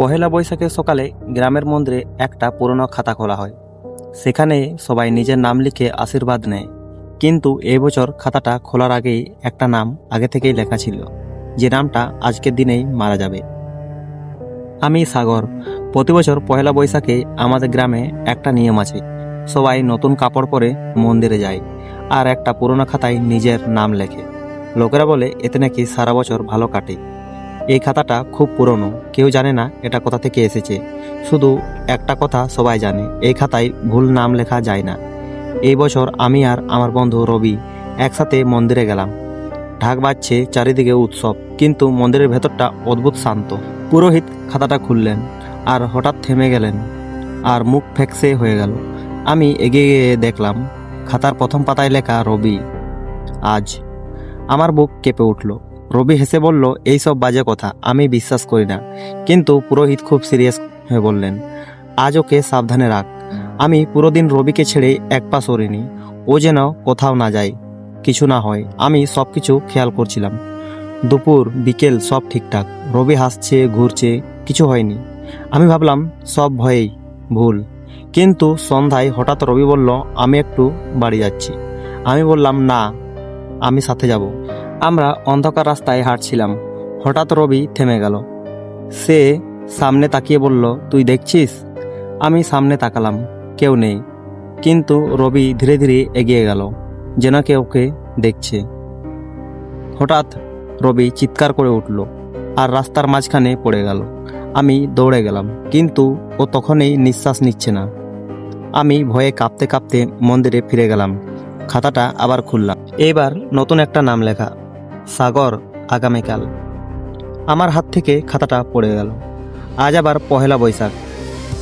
পহেলা বৈশাখের সকালে গ্রামের মন্দিরে একটা পুরনো খাতা খোলা হয়। সেখানে সবাই নিজের নাম লিখে আশীর্বাদ নেয়। কিন্তু এই বছর খাতাটা খোলার আগেই একটা নাম আগে থেকেই লেখা ছিল, যে নামটা আজকের দিনেই মারা যাবে। আমি সাগর। প্রতি বছর পহেলা বৈশাখে আমাদের গ্রামে একটা নিয়ম আছে, সবাই নতুন কাপড় পরে মন্দিরে যায় আর একটা পুরনো খাতায় নিজের নাম লেখে। লোকেরা বলে এতে নাকি সারা বছর ভালো কাটে। এই খাতাটা খুব পুরনো, কেউ জানে না এটা কোথা থেকে এসেছে। শুধু একটা কথা সবাই জানে, এই খাতায় ভুল নাম লেখা যায় না। এই বছর আমি আর আমার বন্ধু রবি একসাথে মন্দিরে গেলাম। ঢাক বাজছে, চারিদিকে উৎসব, কিন্তু মন্দিরের ভেতরটা অদ্ভুত শান্ত। পুরোহিত খাতাটা খুললেন আর হঠাৎ থেমে গেলেন আর মুখ ফ্যাকসে হয়ে গেল। আমি এগিয়ে গিয়ে দেখলাম খাতার প্রথম পাতায় লেখা রবি আজ। আমার বুক কেঁপে উঠল। রবি হেসে বলল, এইসব বাজে কথা আমি বিশ্বাস করি না। কিন্তু পুরোহিত খুব সিরিয়াস হয়ে বললেন, আজ ওকে সাবধানে রাখ। আমি পুরো দিন রবিকে ছেড়ে এক পা সরিনি, ও যেন কোথাও না যায়, কিছু না হয়। আমি সব কিছু খেয়াল করছিলাম, দুপুর বিকেল সব ঠিকঠাক। রবি হাসছে, ঘুরছে, কিছু হয়নি। আমি ভাবলাম সব ভয়েই ভুল। কিন্তু সন্ধ্যায় হঠাৎ রবি বলল, আমি একটু বাড়ি যাচ্ছি। আমি বললাম, না, আমি সাথে যাব। আমরা অন্ধকার রাস্তায় হাঁটছিলাম। হঠাৎ রবি থেমে গেল। সে সামনে তাকিয়ে বলল, তুই দেখছিস? আমি সামনে তাকালাম, কেউ নেই। কিন্তু রবি ধীরে ধীরে এগিয়ে গেল, যেন কেউ ওকে দেখছে। হঠাৎ রবি চিৎকার করে উঠল আর রাস্তার মাঝখানে পড়ে গেল। আমি দৌড়ে গেলাম, কিন্তু ও তখনই নিঃশ্বাস নিচ্ছে না। আমি ভয়ে কাঁপতে কাঁপতে মন্দিরে ফিরে গেলাম। খাতাটা আবার খুললাম। এবার নতুন একটা নাম লেখা, সাগর, আগামীকাল। আমার হাত থেকে খাতাটা পড়ে গেল। আজ আবার পহেলা বৈশাখ।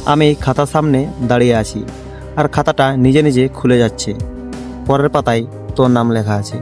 আমি খাতার সামনে দাঁড়িয়ে আছি আর খাতাটা নিজে নিজে খুলে যাচ্ছে। পরের পাতায় তোর নাম লেখা আছে।